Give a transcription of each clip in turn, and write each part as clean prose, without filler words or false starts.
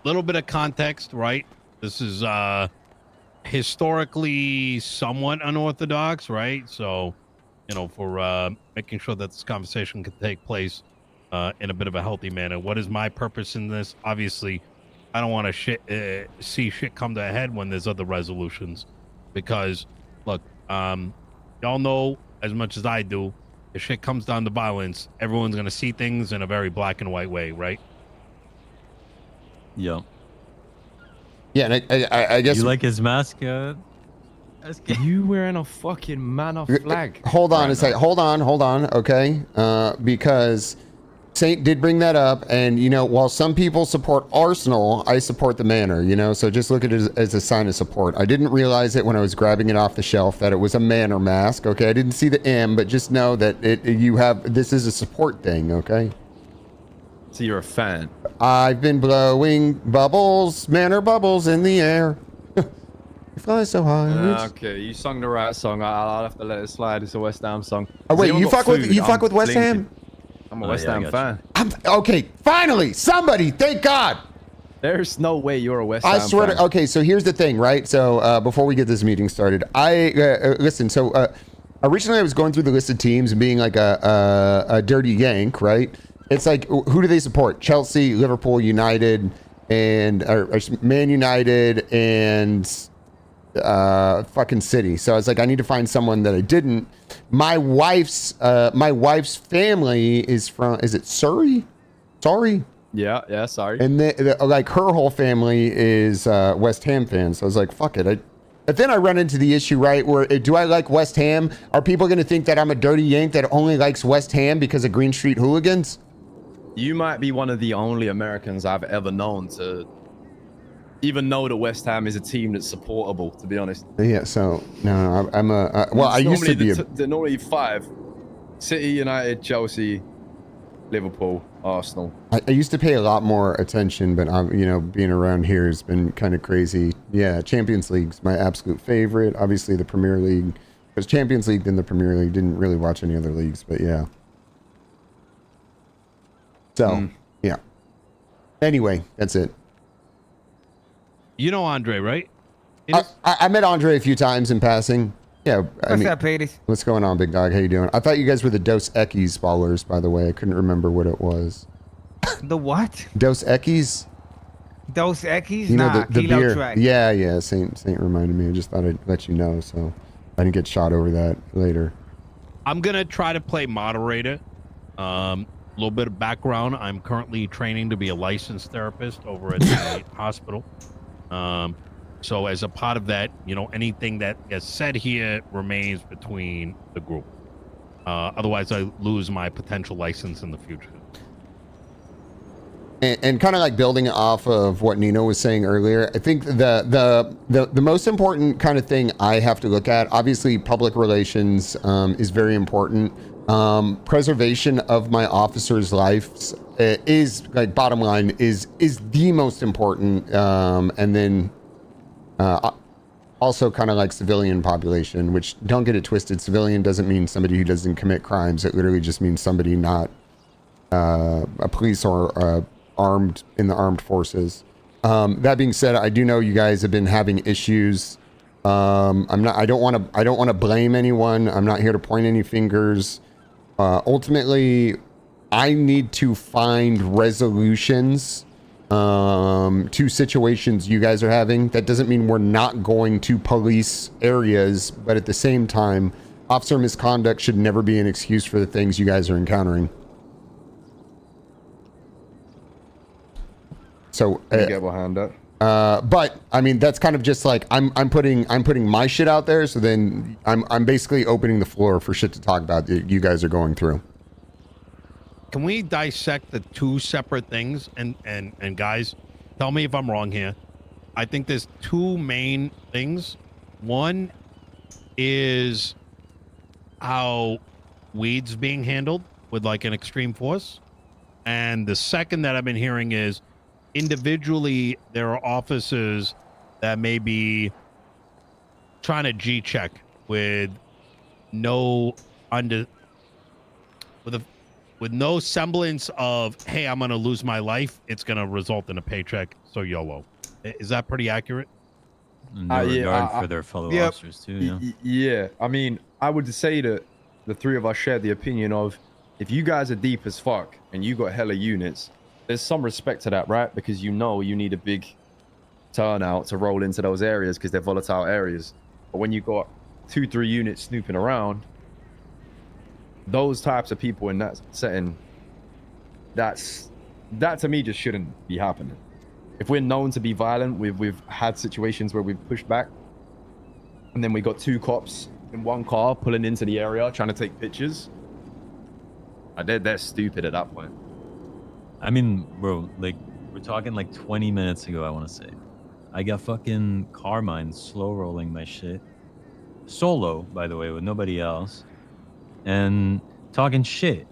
little bit of context, right? This is historically somewhat unorthodox, right? So, for making sure that this conversation can take place in a bit of a healthy manner. What is my purpose in this? Obviously, I don't want to see shit come to a head when there's other resolutions, because look, y'all know as much as I do. If shit comes down to violence, everyone's gonna see things in a very black and white way, right? Yeah. Yeah, and I guess You like his mask? You wearing a fucking manor flag. Hold on right a second. now. Hold on. Okay. Because Saint did bring that up, and while some people support Arsenal, I support the Manor. So just look at it as a sign of support. I didn't realize it when I was grabbing it off the shelf that it was a Manor mask. Okay, I didn't see the M, but just know that this is a support thing. Okay. So you're a fan. I've been blowing bubbles, Manor bubbles in the air. You fly so high. Okay, you sung the right song. I'll have to let it slide. It's a West Ham song. Oh wait, you fuck with West Ham? I'm a West Ham fan. Okay, finally, somebody, thank God. There's no way you're a West Ham fan. I swear to. Okay, so here's the thing, right? So before we get this meeting started, listen. So originally I was going through the list of teams and being like a dirty Yank, right? It's like, who do they support? Chelsea, Liverpool, United, and Man United, and fucking City. So I was like, I need to find someone that I didn't. My wife's family is from, is it Surrey? Sorry. Yeah, sorry. And like her whole family is West Ham fans. So I was like, fuck it. But then I run into the issue, right, where do I like West Ham? Are people going to think that I'm a dirty Yank that only likes West Ham because of Green Street hooligans? You might be one of the only Americans I've ever known to even know that West Ham is a team that's supportable, to be honest. Yeah, so, no, I'm a... well, I used to be They're normally five. City, United, Chelsea, Liverpool, Arsenal. I used to pay a lot more attention, but being around here has been kind of crazy. Yeah, Champions League's my absolute favorite. Obviously, the Premier League. Because Champions League, then the Premier League. Didn't really watch any other leagues, but yeah. So, yeah. Anyway, that's it. You know Andre, right? I met Andre a few times in passing. Yeah. What's up, Petey? What's going on, big dog? How you doing? I thought you guys were the Dos Equis ballers, by the way. I couldn't remember what it was. The what? Dos Equis? Dos Equis? You know, nah, the Kilo beer. Track. Yeah. Saint reminded me. I just thought I'd let you know, so I didn't get shot over that later. I'm going to try to play moderator. A little bit of background. I'm currently training to be a licensed therapist over at the hospital. So as a part of that, anything that gets said here remains between the group. Otherwise, I lose my potential license in the future. And kind of like building off of what Nino was saying earlier, I think the most important kind of thing I have to look at, obviously public relations is very important. Preservation of my officers' lives is, like, bottom line, is the most important. And then also kind of like civilian population, which, don't get it twisted, civilian doesn't mean somebody who doesn't commit crimes. It literally just means somebody not a police or armed in the armed forces. That being said, I do know you guys have been having issues. I don't want to blame anyone. I'm not here to point any fingers. Ultimately, I need to find resolutions to situations you guys are having. That doesn't mean we're not going to police areas, but at the same time, officer misconduct should never be an excuse for the things you guys are encountering. So get behind that. But I mean, that's kind of just like I'm putting my shit out there. So then I'm basically opening the floor for shit to talk about that you guys are going through. Can we dissect the two separate things? And guys, tell me if I'm wrong here. I think there's two main things. One is how weed's being handled with like an extreme force. And the second that I've been hearing is individually there are officers that may be trying to G-check with with no semblance of, hey, I'm gonna lose my life. It's gonna result in a paycheck. So YOLO. Is that pretty accurate? No regard for their fellow Yep. officers too. Yeah. Yeah, I mean, I would say that the three of us share the opinion of if you guys are deep as fuck and you got hella units, there's some respect to that, right? Because you know you need a big turnout to roll into those areas because they're volatile areas. But when you got 2-3 units snooping around, those types of people in that setting, that to me just shouldn't be happening. If we're known to be violent, we've had situations where we've pushed back, and then we got 2 cops in 1 car pulling into the area trying to take pictures. They're stupid at that point. I mean, bro, like we're talking like 20 minutes ago. I want to say, I got fucking Carmine slow rolling my shit, solo by the way, with nobody else, and talking shit.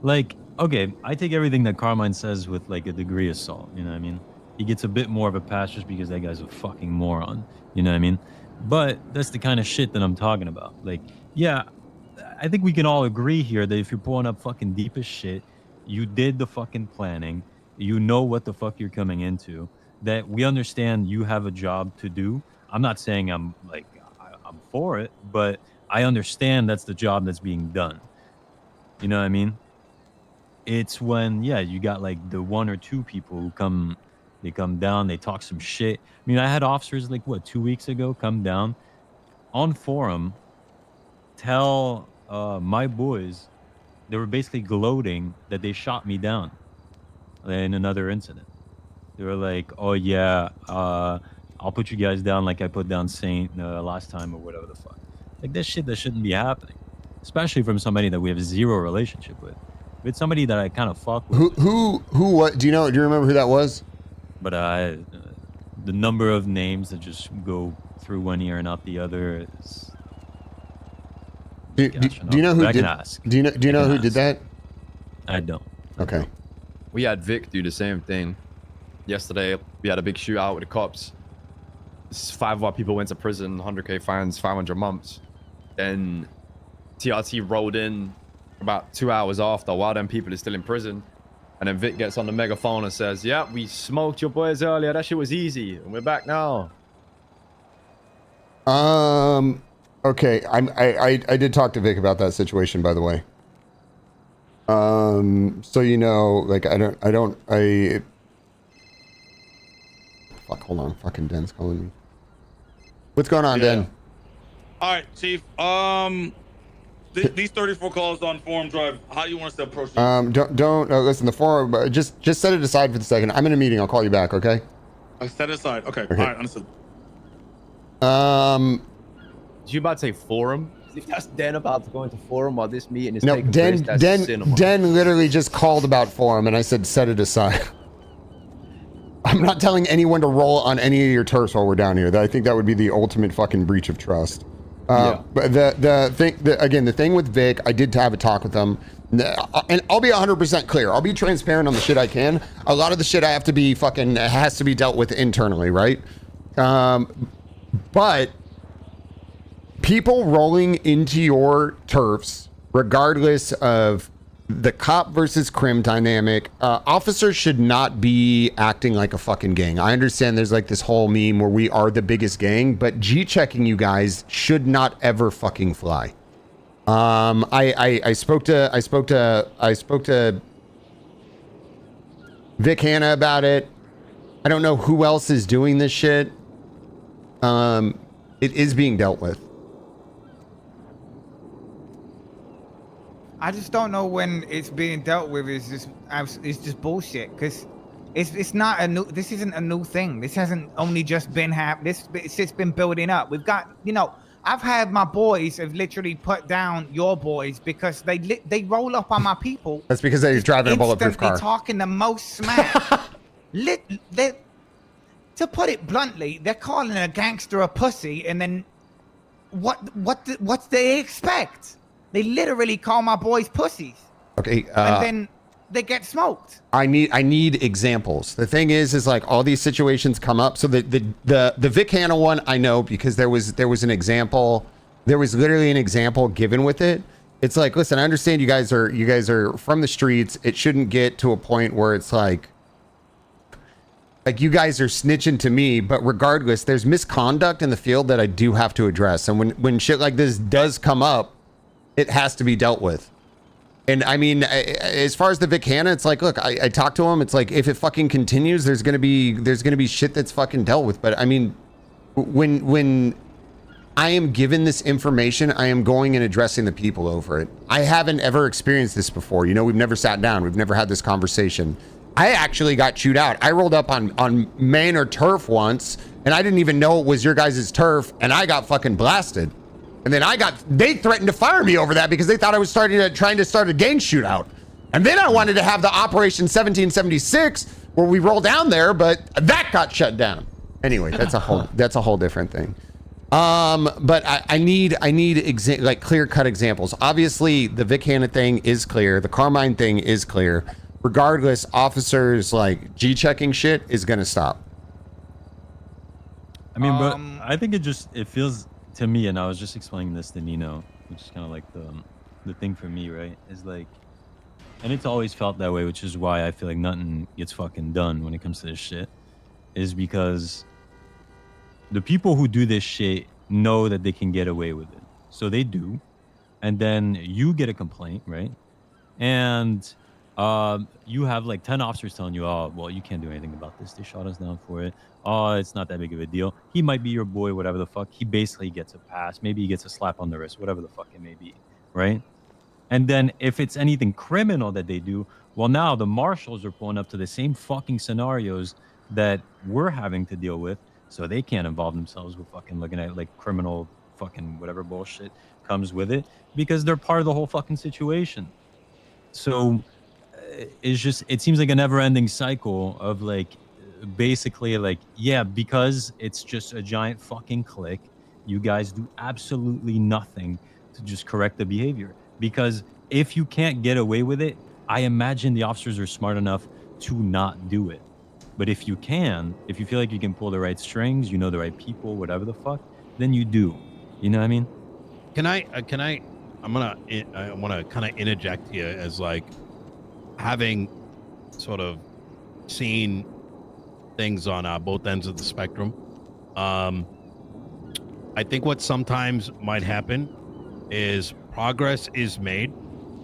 Like, okay, I take everything that Carmine says with like a degree of salt. You know what I mean? He gets a bit more of a pass just because that guy's a fucking moron. You know what I mean? But that's the kind of shit that I'm talking about. Like, yeah, I think we can all agree here that if you're pulling up fucking deep as shit, you did the fucking planning, you know what the fuck you're coming into, that we understand you have a job to do. I'm not saying I'm for it, but I understand that's the job that's being done. You know what I mean? It's when, yeah, you got like the 1 or 2 people who come down, they talk some shit. I mean, I had officers like 2 weeks ago come down on forum, tell my boys, they were basically gloating that they shot me down in another incident. They were like, oh yeah, I'll put you guys down like I put down Saint last time or whatever the fuck. Like that shit that shouldn't be happening, especially from somebody that we have 0 relationship with. With somebody that I kind of fuck with. Who what do you remember who that was? But the number of names that just go through one ear and out the other is. Do you know who did? Ask. Do you know who did that? I don't. Okay. We had Vic do the same thing. Yesterday, we had a big shootout with the cops. 5 of our people went to prison, 100K fines, 500 months. Then TRT rolled in about 2 hours after while them people are still in prison. And then Vic gets on the megaphone and says, yeah, we smoked your boys earlier. That shit was easy. And we're back now. Okay. I did talk to Vic about that situation, by the way. So you know, like fuck, hold on. Fucking Den's calling me. What's going on, Den? All right, Chief. These 34 calls on Forum Drive, how you want us to approach them? Don't listen, the forum, just set it aside for the second. I'm in a meeting. I'll call you back, okay? Set it aside. Okay. All right, understood. Did you about to say forum? If that's Den about to go into forum while this meeting is No, taking place, that's cinema. Den literally just called about forum, and I said set it aside. I'm not telling anyone to roll on any of your turfs while we're down here. I think that would be the ultimate fucking breach of trust. Yeah. But the thing with Vic, I did have a talk with him, and I'll be 100% clear. I'll be transparent on the shit I can. A lot of the shit I have to be has to be dealt with internally, right? But people rolling into your turfs, regardless of the cop versus crim dynamic, officers should not be acting like a fucking gang. I understand there's like this whole meme where we are the biggest gang, but G-checking you guys should not ever fucking fly. I spoke to Vic Hanna about it. I don't know who else is doing this shit. It is being dealt with. I just don't know when it's being dealt with. It's just bullshit because it's not a new. This isn't a new thing. This hasn't only just been it's just been building up. We've got, I've had my boys have literally put down your boys because they roll up on my people. That's because they're driving a bulletproof car. Talking the most smack. To put it bluntly, they're calling a gangster a pussy, and then what do they expect? They literally call my boys pussies. Okay. And then they get smoked. I need examples. The thing is like all these situations come up. So the Vic Hanna one I know because there was an example. There was literally an example given with it. It's like, listen, I understand you guys are from the streets. It shouldn't get to a point where it's like you guys are snitching to me, but regardless, there's misconduct in the field that I do have to address. And when shit like this does come up, it has to be dealt with. And I mean, as far as the Vic Hanna, it's like, look, I talked to him. It's like, if it fucking continues, there's gonna be shit that's fucking dealt with. But I mean, when I am given this information, I am going and addressing the people over it. I haven't ever experienced this before. You know, we've never sat down. We've never had this conversation. I actually got chewed out. I rolled up on main or turf once, and I didn't even know it was your guys' turf, and I got fucking blasted. And then they threatened to fire me over that because they thought I was trying to start a gang shootout. And then I wanted to have the Operation 1776 where we roll down there, but that got shut down. Anyway, that's a whole different thing. But I need like clear-cut examples. Obviously, the Vic Hanna thing is clear. The Carmine thing is clear. Regardless, officers like G-checking shit is gonna stop. I mean, but I think it feels to me, and I was just explaining this to Nino, which is kind of like the thing for me, right? Is like, and it's always felt that way, which is why I feel like nothing gets fucking done when it comes to this shit, is because the people who do this shit know that they can get away with it, so they do, and then you get a complaint, right? And you have like 10 officers telling you, oh, well, you can't do anything about this. They shot us down for it. Oh, it's not that big of a deal. He might be your boy, whatever the fuck. He basically gets a pass. Maybe he gets a slap on the wrist, whatever the fuck it may be, right? And then if it's anything criminal that they do, well, now the marshals are pulling up to the same fucking scenarios that we're having to deal with, so they can't involve themselves with fucking looking at like criminal fucking whatever bullshit comes with it, because they're part of the whole fucking situation. So it seems like a never-ending cycle of like, basically like, yeah, because it's just a giant fucking clique, you guys do absolutely nothing to just correct the behavior. Because if you can't get away with it, I imagine the officers are smart enough to not do it. But if you feel like you can pull the right strings, you know, the right people, whatever the fuck, then you do. You know what I mean? I want to kind of interject here as like, having sort of seen things on both ends of the spectrum. I think what sometimes might happen is progress is made,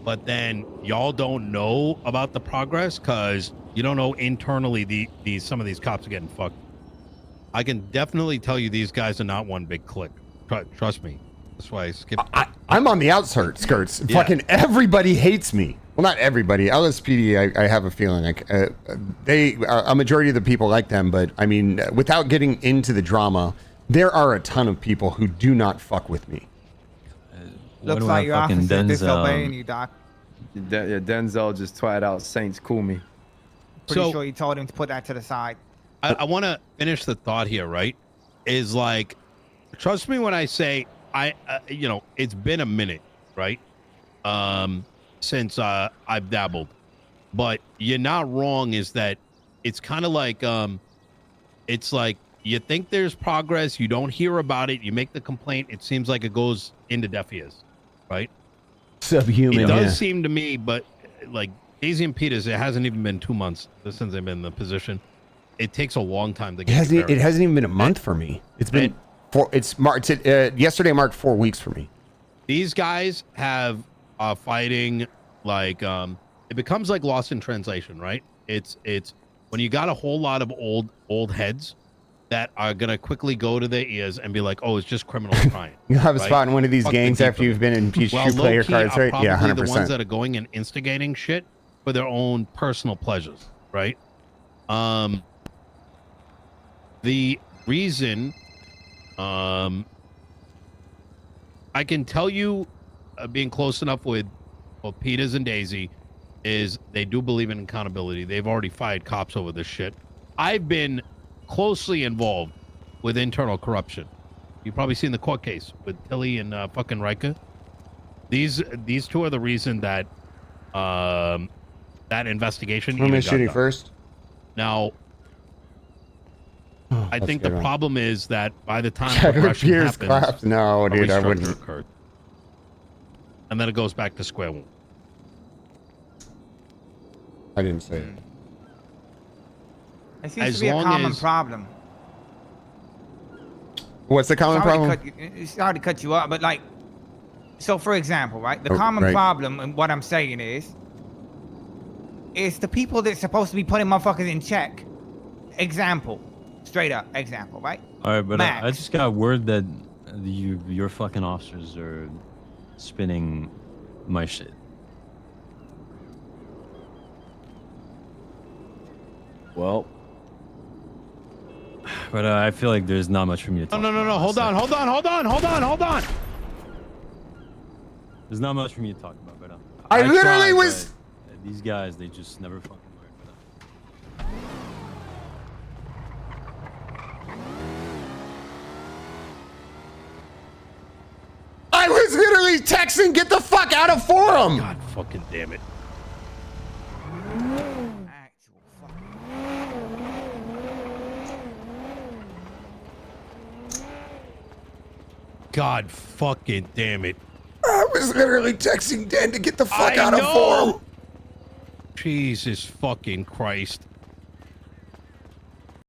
but then y'all don't know about the progress because you don't know internally some of these cops are getting fucked. I can definitely tell you these guys are not one big clique. Trust me. That's why I skipped. I'm on the outskirts. Yeah. Fucking everybody hates me. Well, not everybody. LSPD, I have a feeling like a majority of the people like them, but I mean, without getting into the drama, there are a ton of people who do not fuck with me. Looks like your officer disobeying you, Doc. Yeah, Denzel just twatted out Saints. Cool me. Pretty sure you told him to put that to the side. I want to finish the thought here, right? Is like, trust me when I say it's been a minute, right? Since I've dabbled, but you're not wrong. Is that it's kind of like it's like you think there's progress, you don't hear about it, you make the complaint, it seems like it goes into deaf ears, right? Subhuman. It does seem to me, but like Daisy and Peters, it hasn't even been 2 months since they've been in the position. It takes a long time to get. It hasn't even been a month for me. It's been yesterday marked 4 weeks for me. These guys have fighting like it becomes like lost in translation, right? It's when you got a whole lot of old heads that are gonna quickly go to their ears and be like, oh, it's just criminals crying. You'll have a spot in one of these gangs after you've been in few player cards, right? Yeah, 100%. The ones that are going and instigating shit for their own personal pleasures, right? The reason I can tell you, being close enough with both Peters and Daisy, is they do believe in accountability. They've already fired cops over this shit. I've been closely involved with internal corruption. You've probably seen the court case with Tilly and fucking Riker. These two are the reason that that investigation. Who am I shooting first? Now, I think the problem is that by the time progression happens, no, dude, I wouldn't. and then it goes back to square one. I didn't say it. It seems As to be a long common as- problem. What's the common problem? Sorry to cut you up, but like, so for example, right? The Oh, common right. problem, and what I'm saying is the people that's supposed to be putting motherfuckers in check. Example, straight up example, right? All right, but I Max. just got word that your fucking officers are spinning my shit. Well, But I feel like there's not much for me to talk No. about. Hold on. There's not much for me to talk about, but I literally tried, was- but these guys, they just never fucking learn. I was literally texting, get the fuck out of forum. God fucking damn it. Actual fuck. God fucking damn it. I was literally texting Dan to get the fuck I out of know. forum. Jesus fucking Christ.